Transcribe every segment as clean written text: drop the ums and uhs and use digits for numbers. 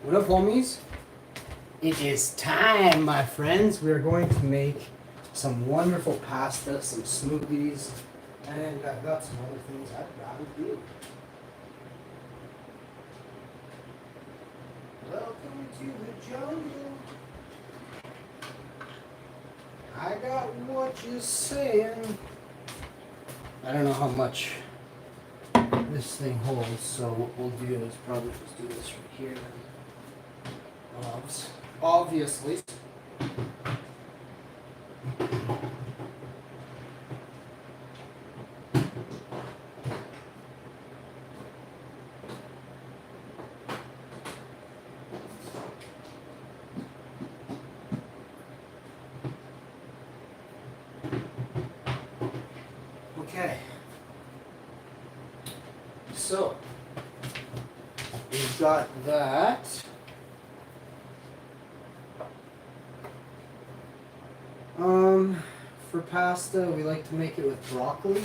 What up, homies? It is time, my friends. We're going to make some wonderful pasta, some smoothies, and I've got some other things I'd rather do. Welcome to the jungle. I got what you're saying. I don't know how much this thing holds, so what we'll do is probably just do this right here. Obviously. Okay. So, we've got that. For pasta, we like to make it with broccoli.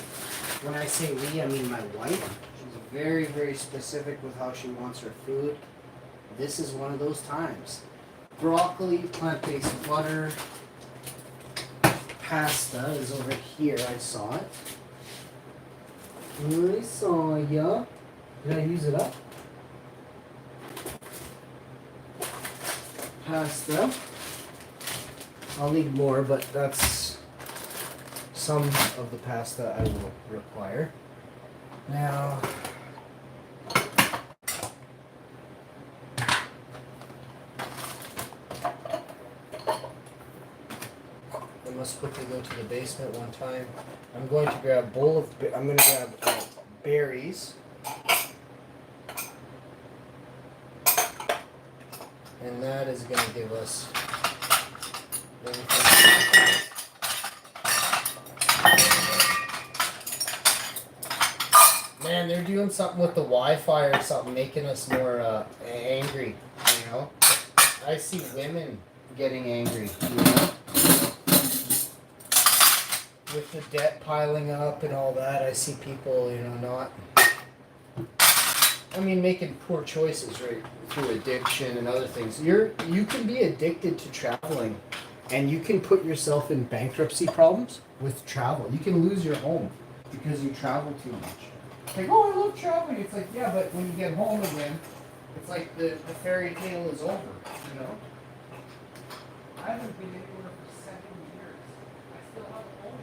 When I say we, I mean my wife. She's very, very specific with how she wants her food. This is one of those times. Broccoli, plant-based butter. Pasta is over here. I saw it. I saw ya. Did I use it up? Pasta. I'll need more, but that's some of the pasta I will require. Now, I must quickly go to the basement one time. I'm going to grab a bowl of, I'm going to grab berries. And that is going to give us man, they're doing something with the Wi-Fi or something, making us more angry, you know? I see women getting angry, you know? With the debt piling up and all that, I see people, you know, making poor choices, right, through addiction and other things. You can be addicted to traveling, and you can put yourself in bankruptcy problems with travel. You can lose your home because you travel too much. Like, oh, I love traveling. It's like, yeah, but when you get home again, it's like the fairy tale is over, you know? I haven't been anywhere for 7 years. I still have a home.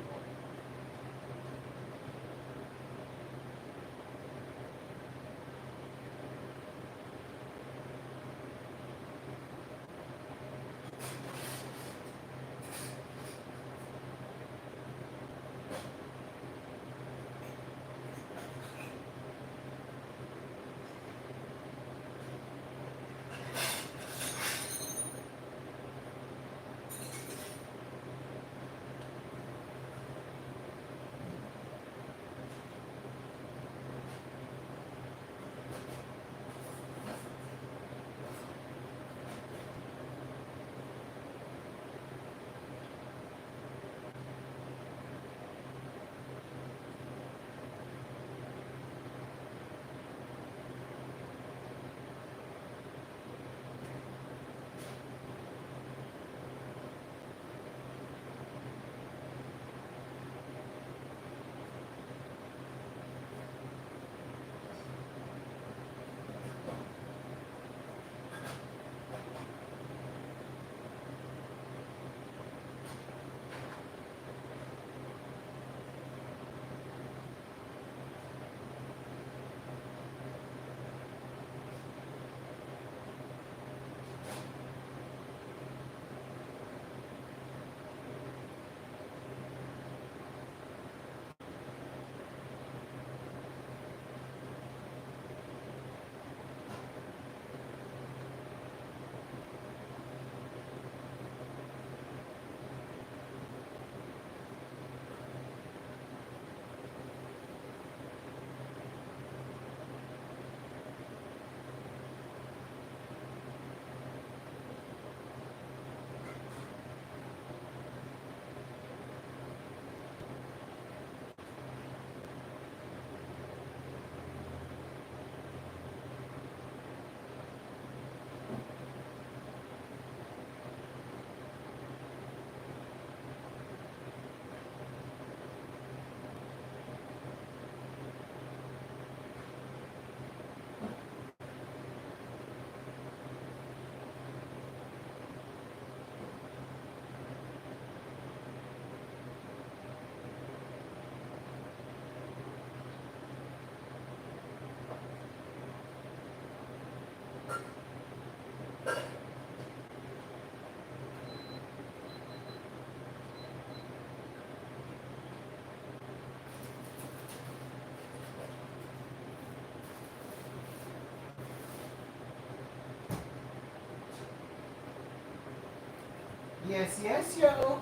Yes, yo.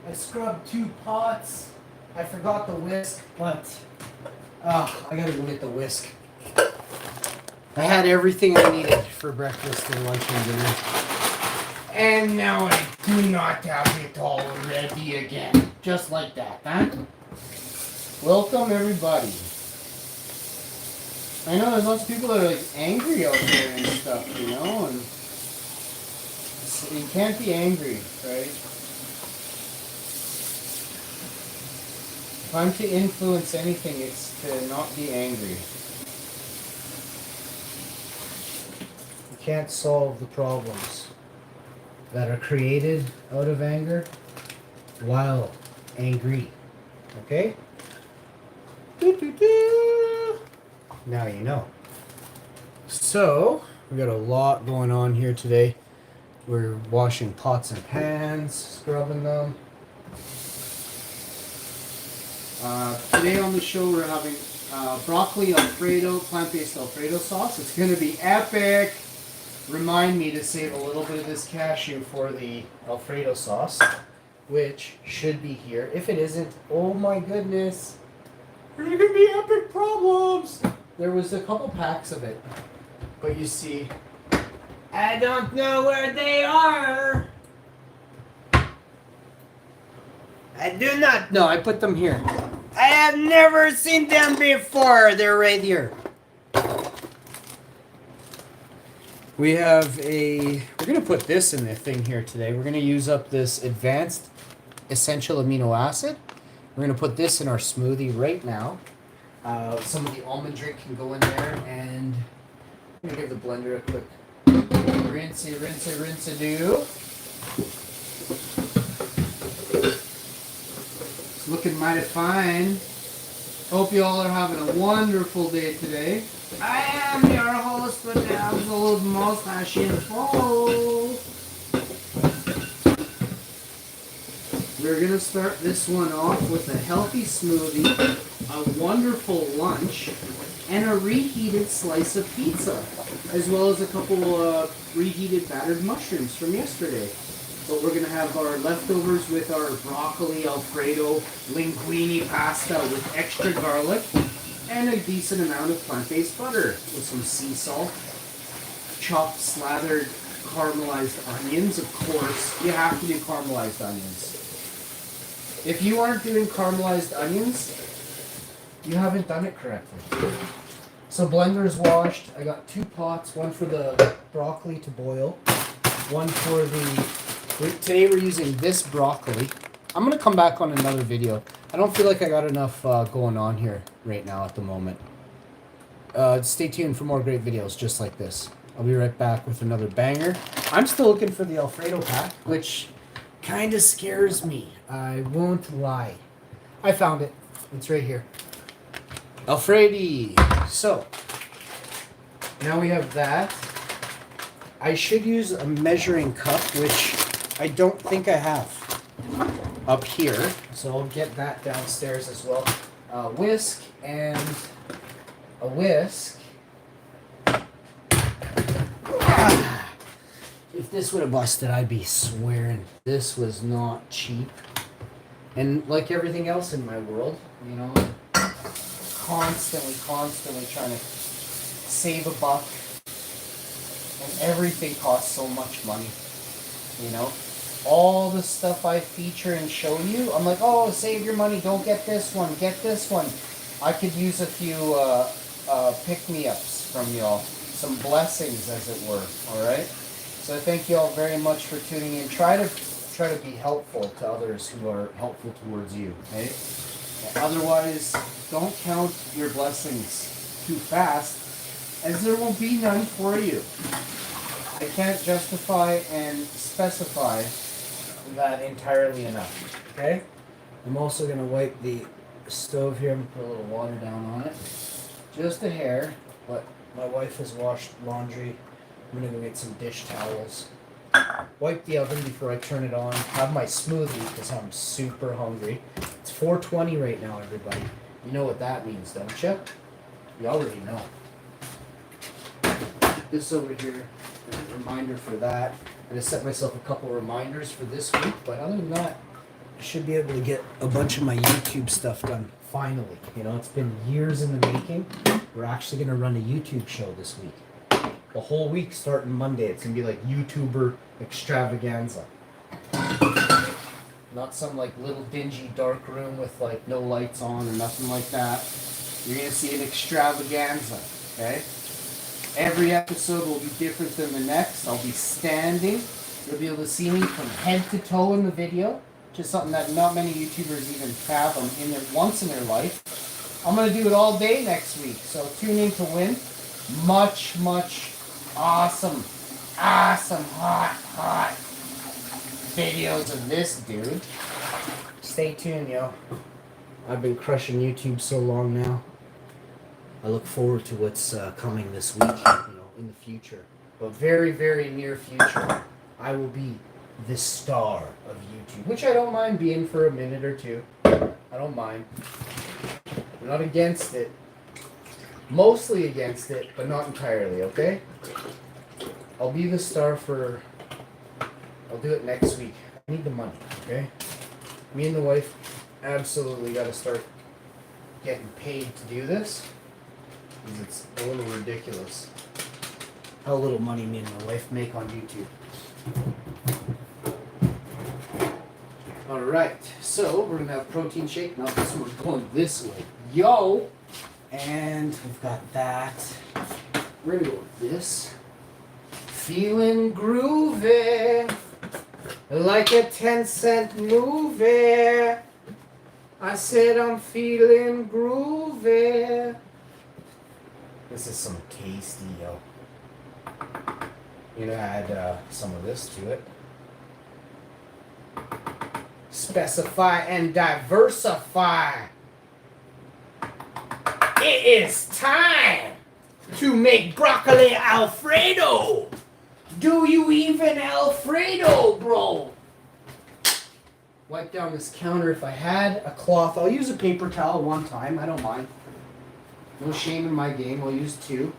I scrubbed 2 pots. I forgot the whisk, but I gotta go get the whisk. I had everything I needed for breakfast and lunch and dinner. And now I do not have it all ready again. Just like that, huh? Welcome, everybody. I know there's lots of people that are like angry out there and stuff, you know, and you can't be angry, right? If I'm to influence anything, it's to not be angry. You can't solve the problems that are created out of anger while angry. Okay? Now you know. So, we got a lot going on here today. We're washing pots and pans, scrubbing them. Today on the show we're having broccoli Alfredo, plant-based Alfredo sauce. It's going to be epic. Remind me to save a little bit of this cashew for the Alfredo sauce, which should be here. If it isn't, oh my goodness, there's going to be epic problems. There was a couple packs of it, but you see, I don't know where they are. I do not know. I put them here. I have never seen them before. They're right here. We're going to put this in the thing here today. We're going to use up this advanced essential amino acid. We're going to put this in our smoothie right now. Some of the almond drink can go in there, and I'm going to give the blender a quick rinse-a-do. It's looking mighty fine. Hope you all are having a wonderful day today. I am your host with the absolute mustache info. We're going to start this one off with a healthy smoothie, a wonderful lunch, and a reheated slice of pizza, as well as a couple reheated battered mushrooms from yesterday. But we're going to have our leftovers with our broccoli Alfredo linguine pasta with extra garlic and a decent amount of plant-based butter with some sea salt, chopped, slathered, caramelized onions. Of course, you have to do caramelized onions. If you aren't doing caramelized onions, you haven't done it correctly. So blender's washed. I got 2 pots, one for the broccoli to boil, one for today we're using this broccoli. I'm going to come back on another video. I don't feel like I got enough going on here right now at the moment. Stay tuned for more great videos just like this. I'll be right back with another banger. I'm still looking for the Alfredo pack, which kind of scares me. I won't lie. I found it. It's right here. Alfredi. So, now we have that. I should use a measuring cup, which I don't think I have up here. So I'll get that downstairs as well. A whisk and a whisk. If this would have busted, I'd be swearing. This was not cheap. And like everything else in my world, you know, constantly trying to save a buck. And everything costs so much money, you know. All the stuff I feature and show you, I'm like, oh, save your money, don't get this one, get this one. I could use a few pick-me-ups from y'all. Some blessings, as it were, alright? So thank you all very much for tuning in. Try to be helpful to others who are helpful towards you, okay? Otherwise, don't count your blessings too fast, as there will be none for you. I can't justify and specify that entirely enough, okay? I'm also going to wipe the stove here and put a little water down on it. Just a hair, but my wife has washed laundry. I'm going to go get some dish towels. Wipe the oven before I turn it on. Have my smoothie because I'm super hungry. It's 4:20 right now, everybody. You know what that means, don't you? You already know. This over here, a reminder for that. And I set myself a couple reminders for this week, but other than that, I should be able to get a bunch of my YouTube stuff done finally. You know, it's been years in the making. We're actually going to run a YouTube show this week. The whole week starting Monday, it's going to be like YouTuber extravaganza. Not some like little dingy dark room with like no lights on or nothing like that. You're going to see an extravaganza, okay? Every episode will be different than the next. I'll be standing. You'll be able to see me from head to toe in the video. Just something that not many YouTubers even fathom once in their life. I'm going to do it all day next week. So tune in to win much awesome, hot videos of this dude. Stay tuned, yo. I've been crushing YouTube so long now. I look forward to what's coming this week, in the future. But very, very near future, I will be the star of YouTube, which I don't mind being for a minute or two. I don't mind. I'm not against it. Mostly against it, but not entirely, okay? I'll be the star I'll do it next week. I need the money, okay? Me and the wife absolutely got to start getting paid to do this. Because it's a little ridiculous how little money me and my wife make on YouTube. Alright, so we're going to have protein shake. Now this one's going this way. Yo! And we've got that. We're going to go with this. Feeling groovy. Like a 10-cent movie. I said I'm feeling groovy. This is some tasty, yo. You know, add some of this to it. Specify and diversify. It is time to make broccoli Alfredo. Do you even Alfredo, bro? Wipe down this counter. If I had a cloth, I'll use a paper towel one time. I don't mind. No shame in my game. I'll use two.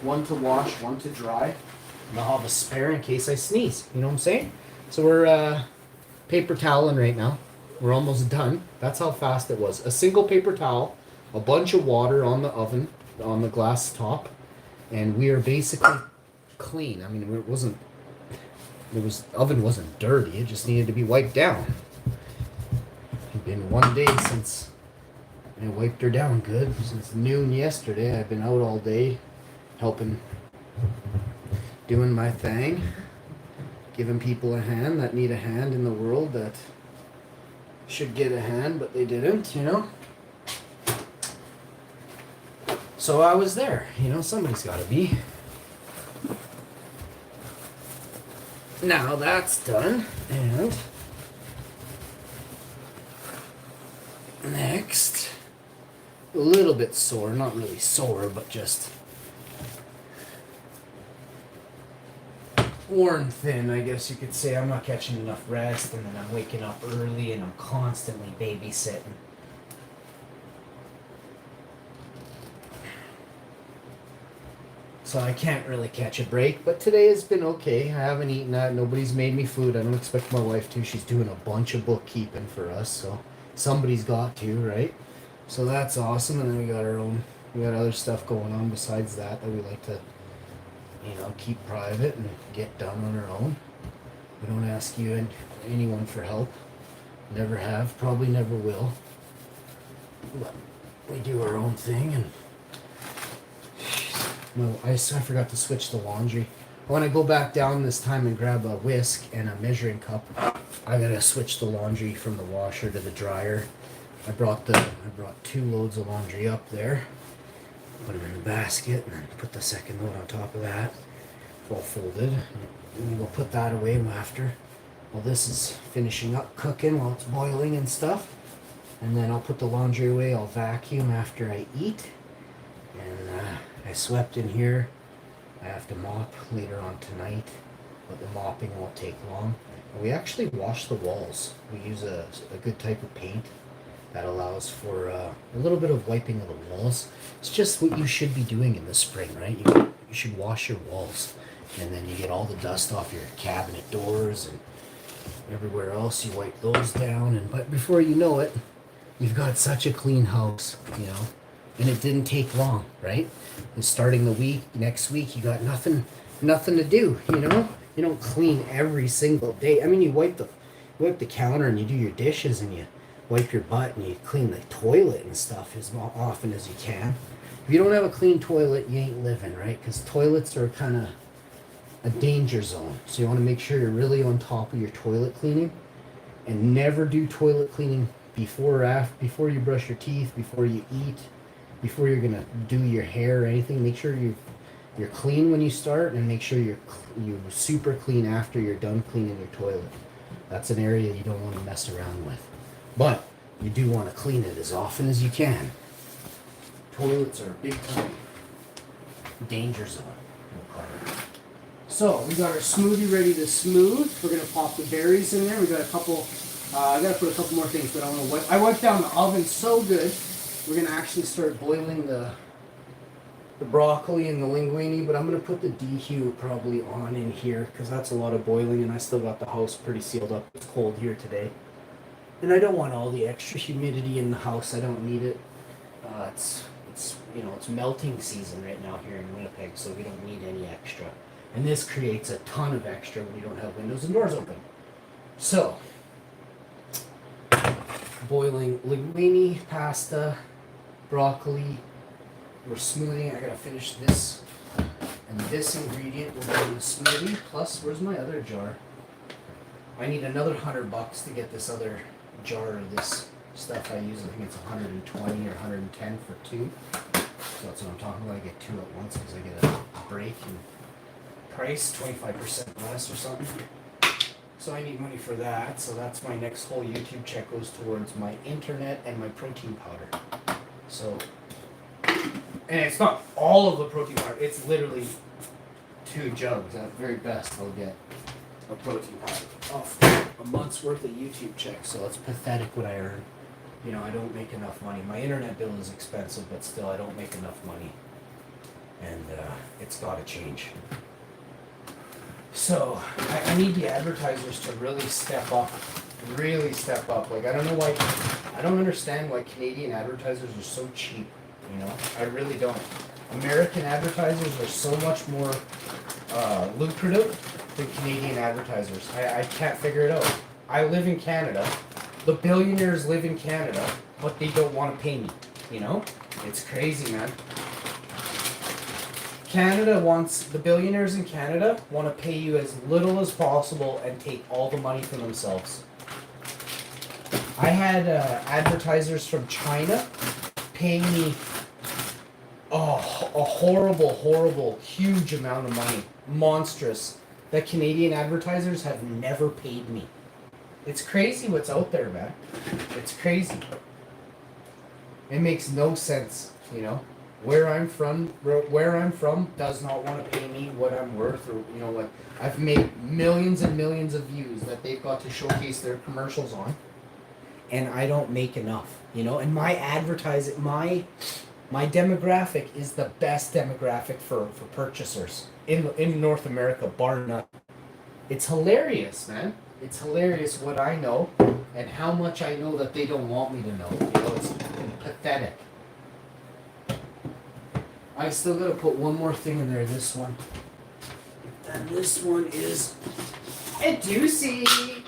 One to wash, one to dry. And I'll have a spare in case I sneeze. You know what I'm saying? So we're paper toweling right now. We're almost done. That's how fast it was. A single paper towel, a bunch of water on the oven, on the glass top, and we are basically clean. I mean, oven wasn't dirty. It just needed to be wiped down. It's been one day since I wiped her down good. Since noon yesterday, I've been out all day helping, doing my thing, giving people a hand that need a hand in the world that should get a hand, but they didn't, you know? So I was there, somebody's got to be. Now that's done, and next, a little bit sore, not really sore, but just worn thin, I guess you could say. I'm not catching enough rest, and then I'm waking up early, and I'm constantly babysitting. So I can't really catch a break, but today has been okay. I haven't eaten that. Nobody's made me food. I don't expect my wife to. She's doing a bunch of bookkeeping for us, so somebody's got to, right? So that's awesome. And then we got other stuff going on besides that we like to, keep private and get done on our own. We don't ask you and anyone for help. Never have, probably never will. But we do our own thing, and I forgot to switch the laundry. When I go back down this time and grab a whisk and a measuring cup, I gotta switch the laundry from the washer to the dryer. I brought 2 loads of laundry up there, put them in the basket, and then put the second load on top of that, all folded. And we'll put that away after. Well, this is finishing up cooking while it's boiling and stuff. And then I'll put the laundry away. I'll vacuum after I eat. And I swept in here. I have to mop later on tonight, but the mopping won't take long. And we actually wash the walls. We use a good type of paint that allows for a little bit of wiping of the walls. It's just what you should be doing in the spring, right? You should wash your walls. And then you get all the dust off your cabinet doors and everywhere else. You wipe those down, and but before you know it, you've got such a clean house, you know. And it didn't take long, right? And starting the week, next week, you got nothing to do, you know. You don't clean every single day. I mean, you wipe the counter and you do your dishes and you wipe your butt and you clean the toilet and stuff as often as you can. If you don't have a clean toilet, you ain't living, right? Because toilets are kind of a danger zone. So you want to make sure you're really on top of your toilet cleaning, and never do toilet cleaning before or after, before you brush your teeth, before you eat, before you're gonna do your hair or anything. Make sure you're clean when you start, and make sure you're super clean after you're done cleaning your toilet. That's an area you don't want to mess around with, but you do want to clean it as often as you can. Toilets are a big time danger zone. So we got our smoothie ready to smooth. We're gonna pop the berries in there. We got a couple. I gotta put a couple more things, but I want to wipe. I wiped down the oven so good. We're gonna actually start boiling the broccoli and the linguine, but I'm gonna put the dehue probably on in here because that's a lot of boiling, and I still got the house pretty sealed up. It's cold here today, and I don't want all the extra humidity in the house. I don't need it. It's it's melting season right now here in Winnipeg, so we don't need any extra. And this creates a ton of extra when you don't have windows and doors open. So, boiling linguine, pasta, broccoli. We're smoothing. I gotta finish this. And this ingredient will go in the smoothie. Plus, where's my other jar? I need another $100 to get this other jar of this stuff I use. I think it's 120 or 110 for two. So that's what I'm talking about. I get two at once because I get a break in price, 25% less or something. So I need money for that. So that's my next whole YouTube check goes towards my internet and my protein powder. So, and it's not all of the protein powder. It's literally 2 jugs. At very best, I'll get a protein powder off a month's worth of YouTube checks. So it's pathetic what I earn. You know, I don't make enough money. My internet bill is expensive, but still, I don't make enough money. And it's got to change. So, I need the advertisers to really step up. Like, I don't know why, I don't understand why Canadian advertisers are so cheap, you know? I really don't. American advertisers are so much more lucrative than Canadian advertisers. I can't figure it out. I live in Canada. The billionaires live in Canada, but they don't want to pay me, you know? It's crazy, man. The billionaires in Canada want to pay you as little as possible and take all the money for themselves. I had advertisers from China paying me a horrible, huge amount of money. Monstrous. That Canadian advertisers have never paid me. It's crazy what's out there, man. It's crazy. It makes no sense, you know? Where I'm from does not want to pay me what I'm worth, or you know what? I've made millions and millions of views that they've got to showcase their commercials on, and I don't make enough, you know. And my advertising, my demographic is the best demographic for purchasers in North America, bar none. It's hilarious, man. It's hilarious what I know and how much I know that they don't want me to know. You know, it's pathetic. I still gotta put one more thing in there, this one. And this one is a doozy.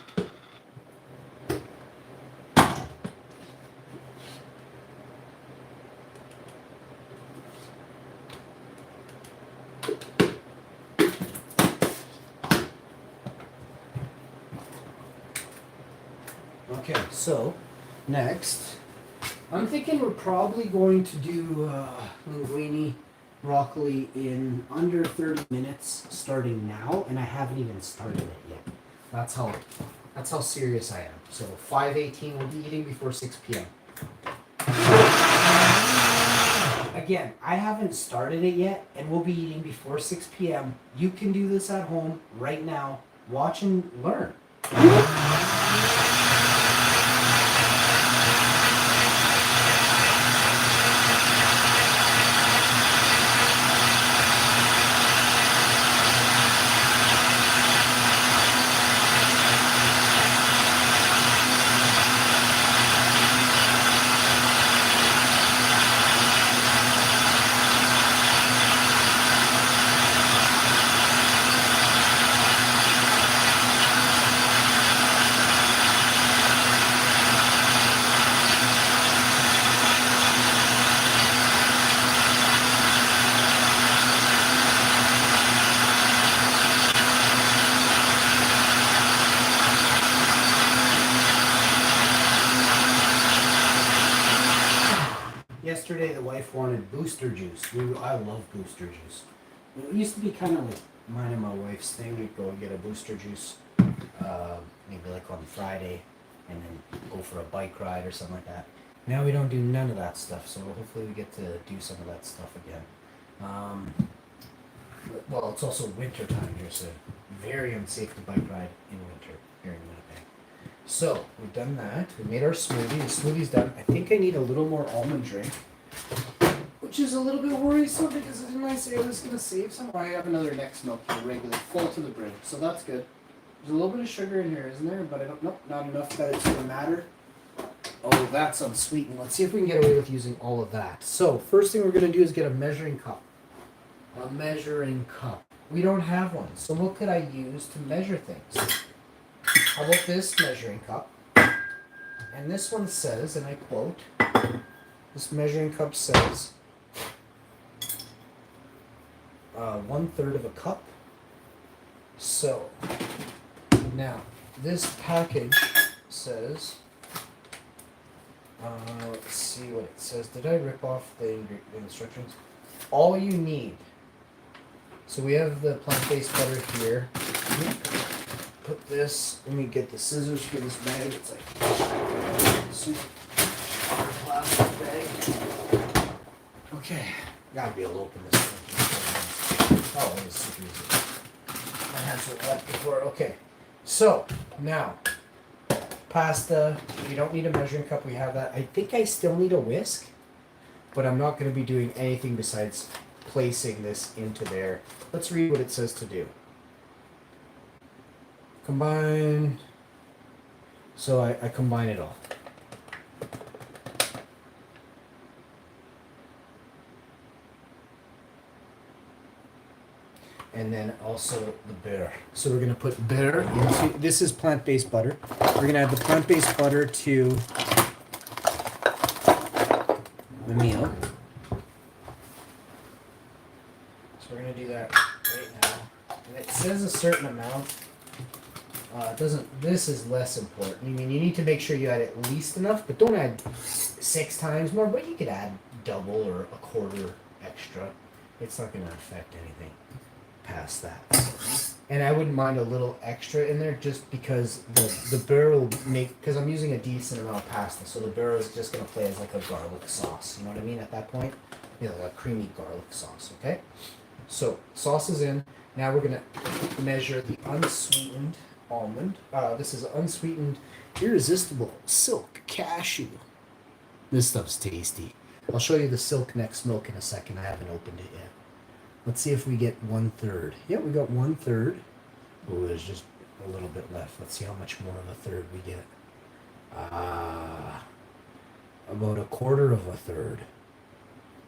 Okay, so next, I'm thinking we're probably going to do linguine, broccoli in under 30 minutes starting now, and I haven't even started it yet. That's how serious I am. So 5:18, we'll be eating before 6 p.m. Again, I haven't started it yet, and we'll be eating before 6 p.m. You can do this at home right now. Watch and learn. yesterday the wife wanted booster juice. I love booster juice. It used to be kind of like mine and my wife's thing. We'd go and get a booster juice, maybe like on Friday, and then go for a bike ride or something like that. Now we don't do none of that stuff, so hopefully we get to do some of that stuff again. Well, it's also winter time here, so very unsafe to bike ride in winter here in Winnipeg. So we've done that. We made our smoothie. The smoothie's done. I think I need a little more almond drink, which is a little bit worrisome because didn't I say I was going to save some? I have another next milk here, regular, full to the brim, so that's good. There's a little bit of sugar in here, isn't there? But I don't. Nope, not enough that it's going to matter. Oh, that's unsweetened. Let's see if we can get away with using all of that. So first thing we're going to do is get a measuring cup. A measuring cup. We don't have one, so what could I use to measure things? How about this measuring cup? And this one says, and I quote, this measuring cup says 1/3 of a cup. So now this package says, let's see what it says. Did I rip off the instructions? All you need. So we have the plant-based butter here. Put this, let me get the scissors for this bag. It's like super plastic bag. Okay, gotta be able to open this thing. Oh, it was super easy. My hands were wet before. Okay, so now pasta. We don't need a measuring cup. We have that. I think I still need a whisk, but I'm not going to be doing anything besides placing this into there. Let's read what it says to do. Combine. So I combine it all. And then also the butter. So we're going to put butter into, this is plant-based butter. We're going to add the plant-based butter to the meal. So we're going to do that right now. And it says a certain amount. This is less important. I mean, you need to make sure you add at least enough, but don't add 6 times more, but you could add double or a quarter extra. It's not going to affect anything past that. And I wouldn't mind a little extra in there just because the beurre will make, because I'm using a decent amount of pasta, so the beurre is just going to play as like a garlic sauce. You know what I mean at that point? You know, like a creamy garlic sauce, okay? So sauce is in. Now we're going to measure the unsweetened almond. This is unsweetened, irresistible silk cashew. This stuff's tasty. I'll show you the silk next milk in a second. I haven't opened it yet. Let's see if we get 1/3. Yeah, we got 1/3. Oh, there's just a little bit left. Let's see how much more of a third we get. About 1/4 of a third.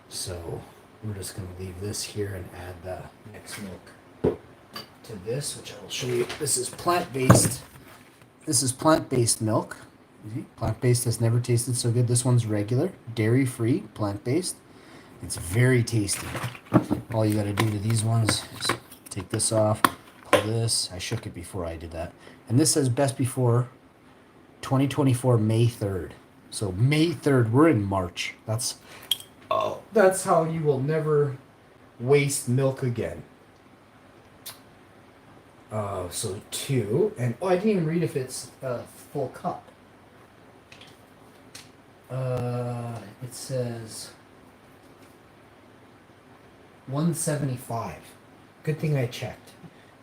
So we're just going to leave this here and add the next milk to this, which I will show you. This is plant-based. This is plant-based milk. Plant-based has never tasted so good. This one's regular, dairy-free, plant-based. It's very tasty. All you got to do to these ones is take this off, pull this. I shook it before I did that. And this says best before 2024 May 3rd. So May 3rd, we're in March. That's how you will never waste milk again. So 2, and I didn't even read if it's a full cup. It says 175. Good thing I checked.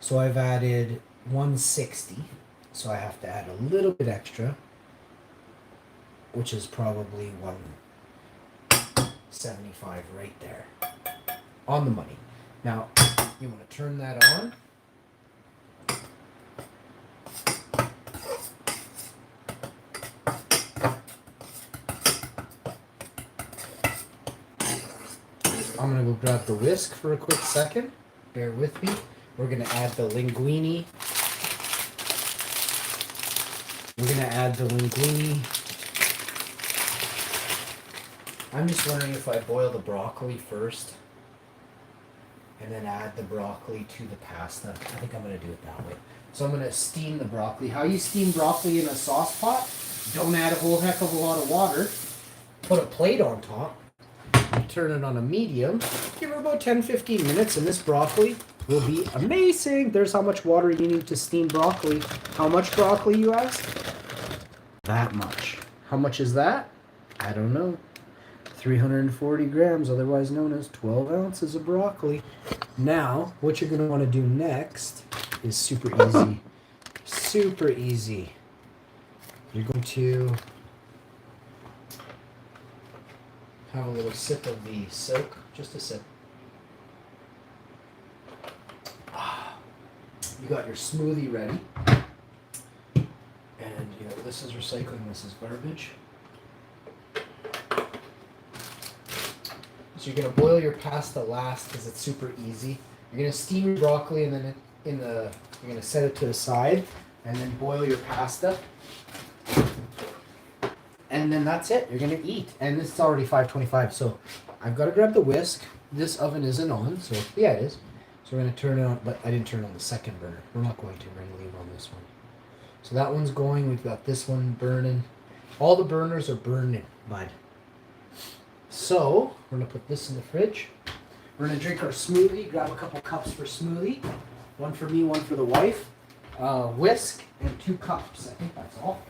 So I've added 160. So I have to add a little bit extra, which is probably 175 right there. On the money. Now, you want to turn that on. I'm going to go grab the whisk for a quick second. Bear with me. We're going to add the linguine. I'm just wondering if I boil the broccoli first and then add the broccoli to the pasta. I think I'm going to do it that way. So I'm going to steam the broccoli. How you steam broccoli in a sauce pot? Don't add a whole heck of a lot of water. Put a plate on top. turn it on a medium. Give it about 10-15 minutes, and this broccoli will be amazing. There's how much water you need to steam broccoli. How much broccoli, you ask? That much. How much is that? I don't know. 340 grams, otherwise known as 12 ounces of broccoli. Now, what you're going to want to do next is super easy. Super easy. You're going to have a little sip of the silk. Just a sip. You got your smoothie ready. And, you know, this is recycling, this is garbage. So you're going to boil your pasta last because it's super easy. You're going to steam your broccoli and then you're going to set it to the side and then boil your pasta. And then that's it. You're going to eat. And this is already 5:25, so I've got to grab the whisk. This oven isn't on, so yeah, it is. So we're going to turn it on, but I didn't turn on the second burner. We're not going to. We're going to leave on this one. So that one's going. We've got this one burning. All the burners are burning, bud. So we're going to put this in the fridge. We're going to drink our smoothie. Grab a couple cups for smoothie. One for me, one for the wife. Whisk and 2 cups. I think that's all.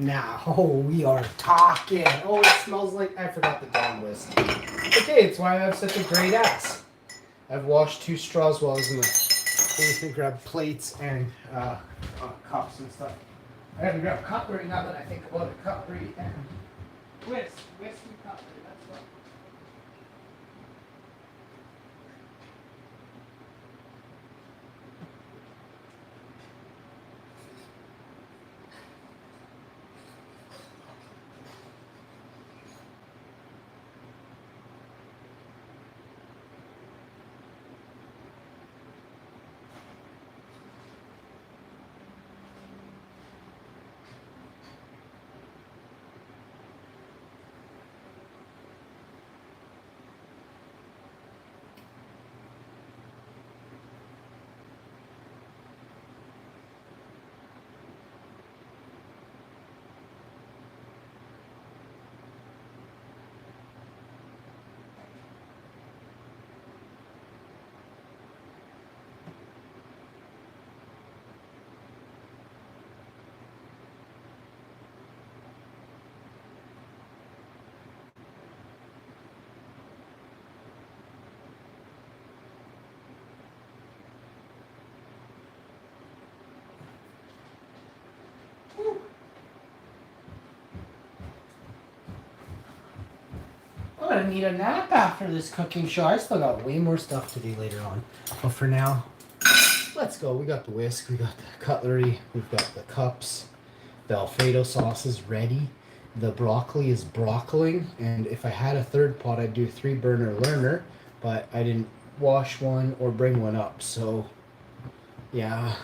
Now, we are talking. Oh, it smells like, I forgot the damn list. Okay, it's why I have such a great ass. I've washed 2 straws while I was in the grab plates and cups and stuff. I gotta grab cutlery now that I think about it. Cutlery and whisk and cutlery, that's what. I'm gonna need a nap after this cooking show. I still got way more stuff to do later on. But for now, let's go. We got the whisk, we got the cutlery, we've got the cups. The Alfredo sauce is ready. The broccoli is broccling. And if I had a third pot, I'd do 3 burner learner. But I didn't wash one or bring one up. So, yeah,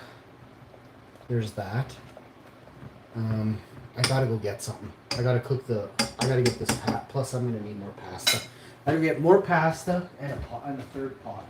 there's that. I gotta go get something. I gotta get this pat. Plus, I'm gonna need more pasta. I gotta get more pasta and a pot and a third pot.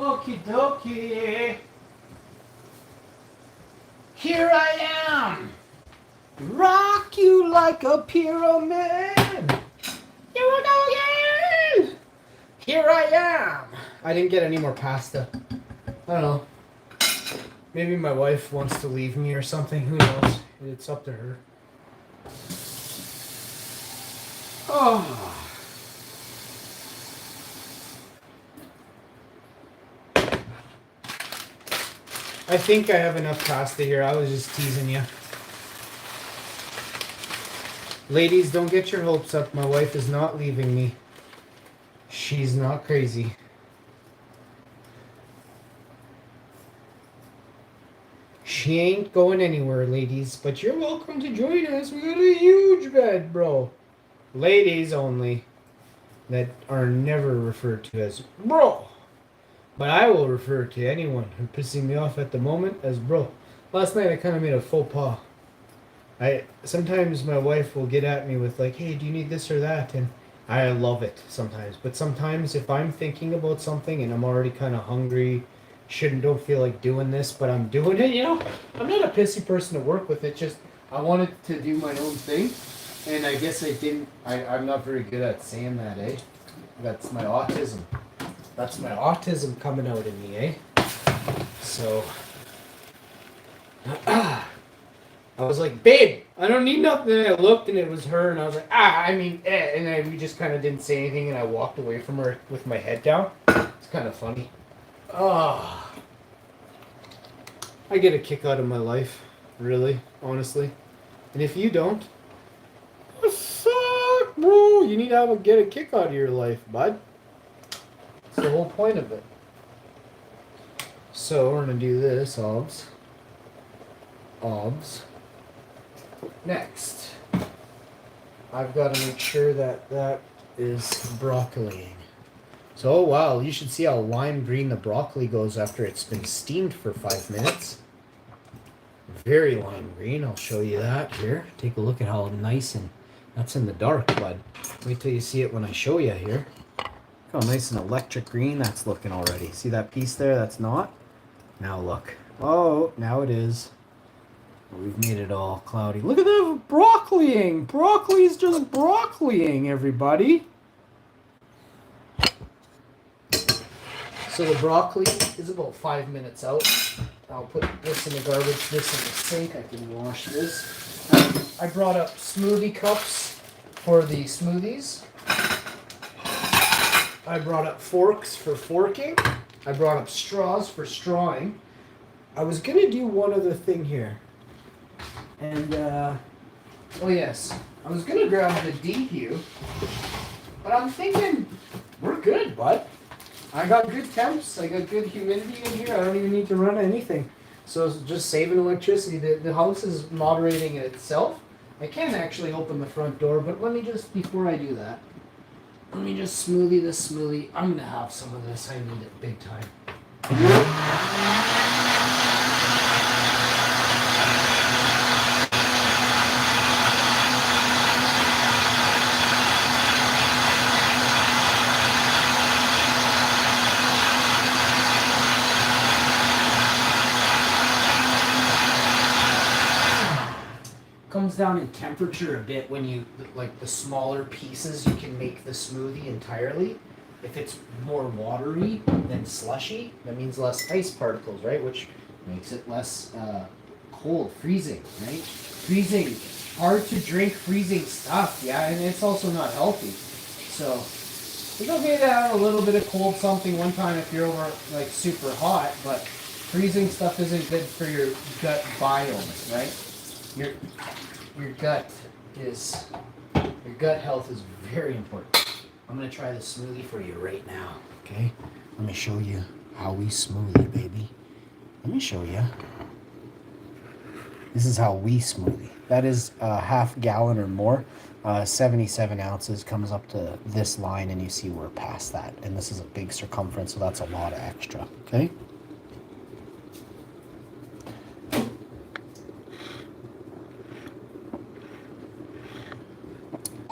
Okie dokie. Here I am. Rock you like a pyramid. Here we go again. Here I am. I didn't get any more pasta. I don't know. Maybe my wife wants to leave me or something. Who knows? It's up to her. Oh. I think I have enough pasta here. I was just teasing you. Ladies, don't get your hopes up. My wife is not leaving me. She's not crazy. She ain't going anywhere, ladies. But you're welcome to join us. We got a huge bed, bro. Ladies only. That are never referred to as bro. But I will refer to anyone who's pissing me off at the moment as bro. Last night I kind of made a faux pas. Sometimes my wife will get at me with like, hey, do you need this or that? And I love it sometimes. But sometimes if I'm thinking about something and I'm already kind of hungry, don't feel like doing this, but I'm doing it, you know? I'm not a pissy person to work with. It's just I wanted to do my own thing. And I guess I didn't. I'm not very good at saying that, eh? That's my autism. That's my autism coming out in me, eh? So, I was like, babe, I don't need nothing. And I looked and it was her, and I was like, and then we just kind of didn't say anything, and I walked away from her with my head down. It's kind of funny. Oh, I get a kick out of my life, really, honestly. And if you don't, fuck, bro, you need to get a kick out of your life, bud. That's the whole point of it. So we're gonna do this, obs. Next, I've got to make sure that is broccoli. So, oh wow, you should see how lime green the broccoli goes after it's been steamed for 5 minutes. Very lime green. I'll show you that here. Take a look at how nice, and that's in the dark, bud. Wait till you see it when I show you here. Look how nice and electric green that's looking already. See that piece there? That's not. Now look. Oh, now it is. We've made it all cloudy. Look at that broccoliing. Broccoli's just broccoliing, everybody. So the broccoli is about 5 minutes out. I'll put this in the garbage, this in the sink. I can wash this. I brought up smoothie cups for the smoothies. I brought up forks for forking. I brought up straws for strawing. I was going to do one other thing here. And, oh yes, I was going to grab the DHU, but I'm thinking, we're good, bud. I got good temps, I got good humidity in here, I don't even need to run anything. So it's just saving electricity. The house is moderating itself. I can actually open the front door, but let me just, before I do that, let me just smoothie this smoothie. I'm going to have some of this, I need it big time. Comes down in temperature a bit when you, like the smaller pieces, you can make the smoothie entirely. If it's more watery than slushy, that means less ice particles, right? Which makes it less cold, freezing, right? Freezing, hard to drink freezing stuff, yeah, and it's also not healthy. So it's okay to have a little bit of cold something one time if you're over like super hot, but freezing stuff isn't good for your gut biome, right? Your gut health is very important. I'm gonna try the smoothie for you right now. Okay, let me show you how we smoothie, baby. Let me show you. This is how we smoothie. That is a half gallon or more. 77 ounces comes up to this line, and you see we're past that. And this is a big circumference, so that's a lot of extra. Okay.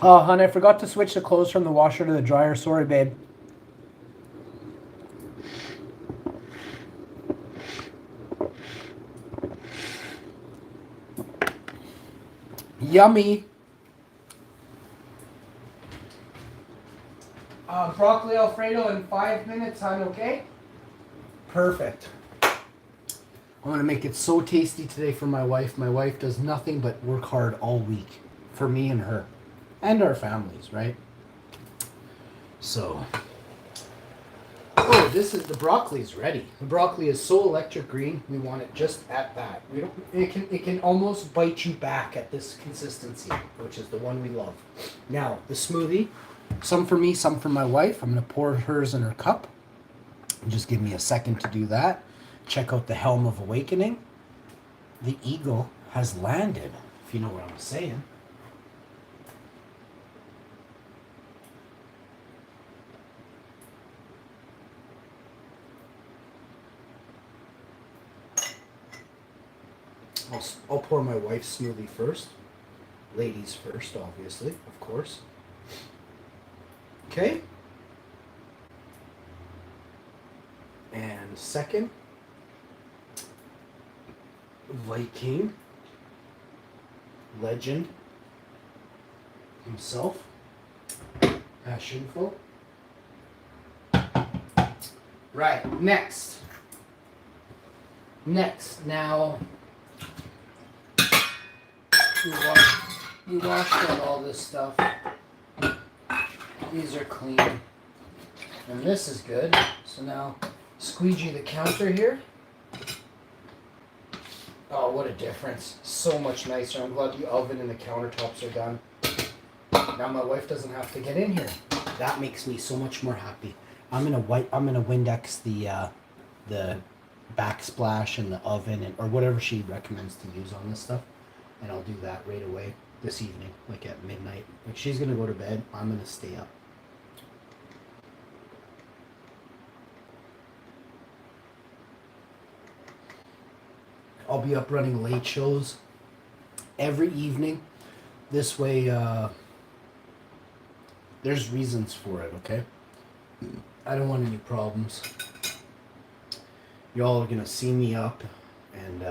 Oh, hon, I forgot to switch the clothes from the washer to the dryer. Sorry, babe. Yummy. Broccoli Alfredo in 5 minutes, hon, okay? Perfect. I'm gonna make it so tasty today for my wife. My wife does nothing but work hard all week for me and her and our families, right? So, oh, the broccoli's ready. The broccoli is so electric green. We want it just at that. We don't. It can almost bite you back at this consistency, which is the one we love. Now the smoothie, some for me, some for my wife. I'm gonna pour hers in her cup. Just give me a second to do that. Check out the Helm of Awakening. The eagle has landed, if you know what I'm saying. I'll pour my wife's smoothie first. Ladies first, obviously, of course. Okay. And second, Viking legend himself, Passionful. Right, next, now we washed out all this stuff. These are clean, and this is good. So now squeegee the counter here. Oh, what a difference. So much nicer. I'm glad the oven and the countertops are done. Now my wife doesn't have to get in here. That makes me so much more happy. I'm gonna Windex the backsplash and the oven or whatever she recommends to use on this stuff. And I'll do that right away this evening, like at midnight. Like she's gonna go to bed, I'm gonna stay up. I'll be up running late shows every evening. This way, there's reasons for it, okay? I don't want any problems. Y'all are gonna see me up, and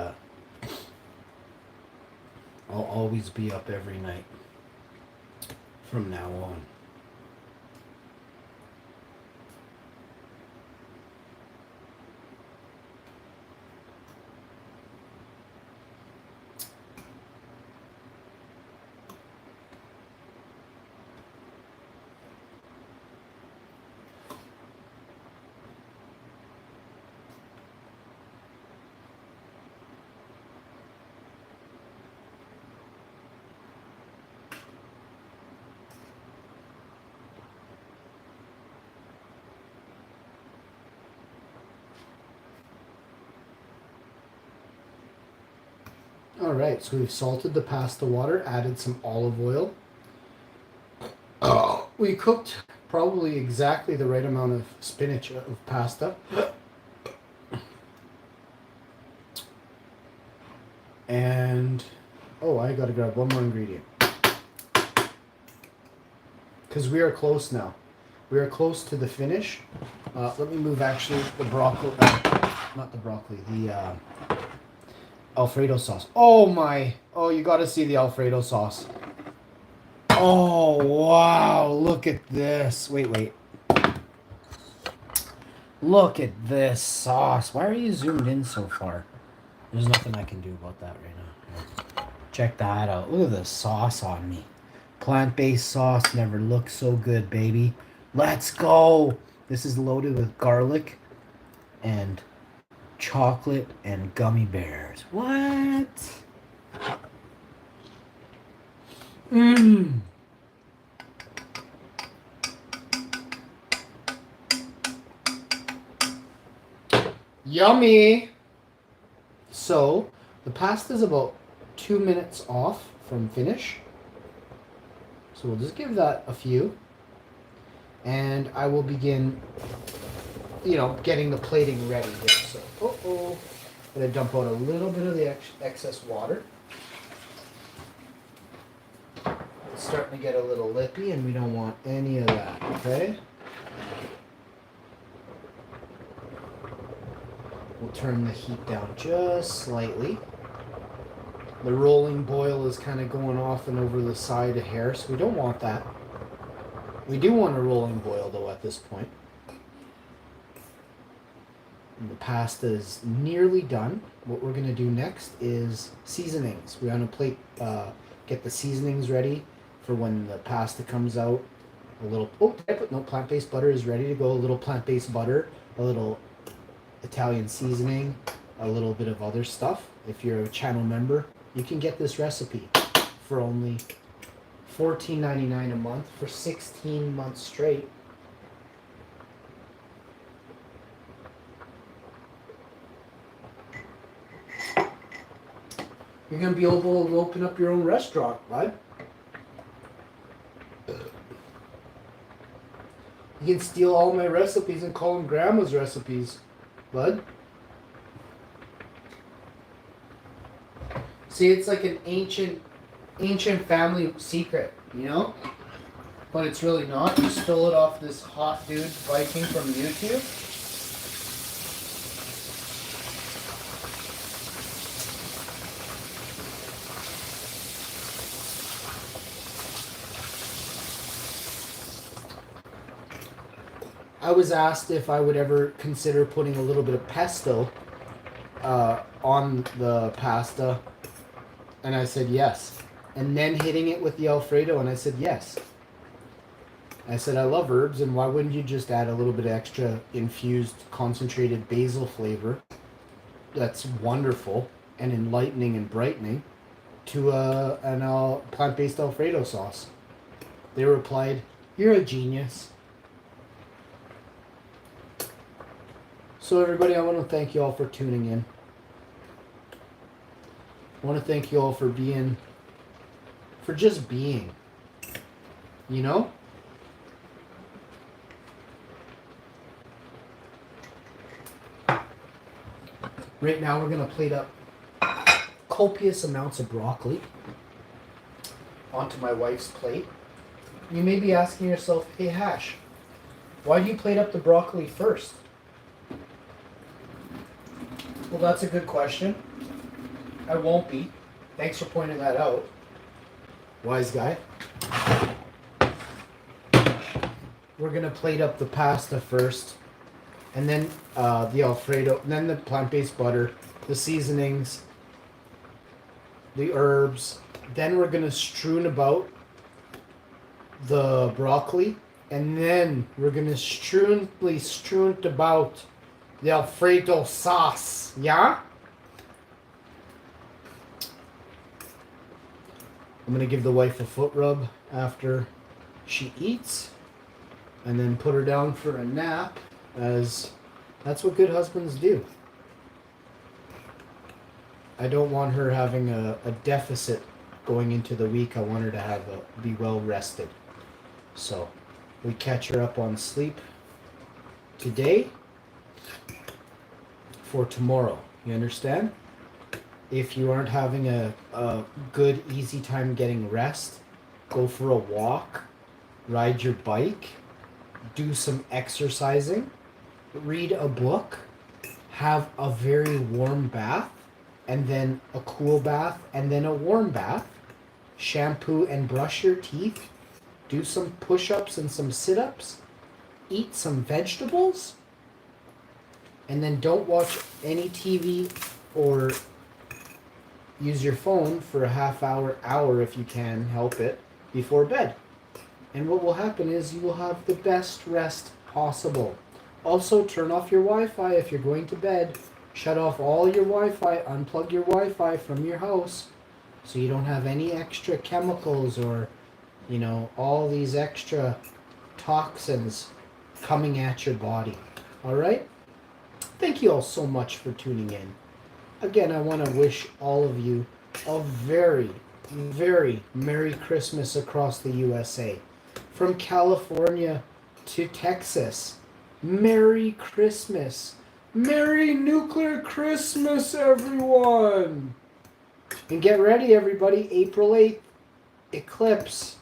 I'll always be up every night from now on. All right, so we've salted the pasta water, added some olive oil. We cooked probably exactly the right amount of spinach of pasta. And, oh, I gotta grab one more ingredient. Because we are close now. We are close to the finish. Let me move actually the broccoli, not the broccoli, the Alfredo sauce. Oh my, oh, you gotta see the Alfredo sauce. Oh, wow, look at this. Wait. Look at this sauce. Why are you zoomed in so far? There's nothing I can do about that right now. Check that out. Look at the sauce on me. Plant-based sauce never looked so good, baby. Let's go. This is loaded with garlic and chocolate and gummy bears. What? Mmm. Yummy. So the pasta is about 2 minutes off from finish. So we'll just give that a few. And I will begin, getting the plating ready here. So, I'm going to dump out a little bit of the excess water. It's starting to get a little lippy and we don't want any of that, okay? We'll turn the heat down just slightly. The rolling boil is kind of going off and over the side a hair, so we don't want that. We do want a rolling boil though at this point. And the pasta is nearly done. What we're gonna do next is seasonings. We're gonna get the seasonings ready for when the pasta comes out. A little, oh, did I put, no, plant-based butter is ready to go. A little plant-based butter, a little Italian seasoning, a little bit of other stuff. If you're a channel member, you can get this recipe for only $14.99 a month for 16 months straight. You're going to be able to open up your own restaurant, bud. You can steal all my recipes and call them grandma's recipes, bud. See, it's like an ancient family secret, you know? But it's really not. Just fill it off this hot dude Viking from YouTube. I was asked if I would ever consider putting a little bit of pesto on the pasta, and I said yes. And then hitting it with the Alfredo, and I said yes. I said I love herbs, and why wouldn't you just add a little bit of extra infused concentrated basil flavor that's wonderful and enlightening and brightening to an plant-based Alfredo sauce? They replied, "You're a genius." So everybody, I want to thank you all for tuning in. I want to thank you all for just being, you know? Right now we're going to plate up copious amounts of broccoli onto my wife's plate. You may be asking yourself, hey Hash, why do you plate up the broccoli first? Well, that's a good question. I won't be. Thanks for pointing that out. Wise guy. We're going to plate up the pasta first. And then the Alfredo. And then the plant-based butter. The seasonings. The herbs. Then we're going to strewn about the broccoli. And then we're going to strewn about the Alfredo sauce, yeah? I'm gonna give the wife a foot rub after she eats, and then put her down for a nap, as that's what good husbands do. I don't want her having a deficit going into the week. I want her to be well rested. So we catch her up on sleep today for tomorrow. You understand? If you aren't having a good, easy time getting rest, go for a walk, ride your bike, do some exercising, read a book, have a very warm bath, and then a cool bath, and then a warm bath, shampoo and brush your teeth, do some push-ups and some sit-ups, eat some vegetables, and then don't watch any TV or use your phone for a half hour if you can help it before bed. And what will happen is you will have the best rest possible. Also, turn off your Wi-Fi if you're going to bed. Shut off all your Wi-Fi, unplug your Wi-Fi from your house so you don't have any extra chemicals or, all these extra toxins coming at your body. All right? Thank you all so much for tuning in. Again, I want to wish all of you a very, very Merry Christmas across the USA. From California to Texas. Merry Christmas. Merry Nuclear Christmas, everyone. And get ready, everybody. April 8th, eclipse.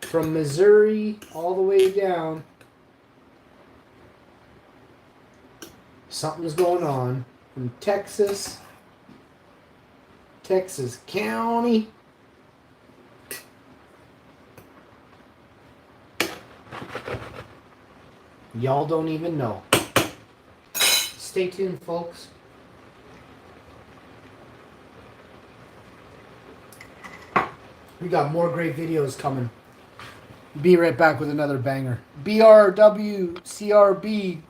From Missouri all the way down. Something's going on. From Texas Texas County. Y'all don't even know. Stay tuned, folks. We got more great videos coming. Be right back with another banger. BRWCRBN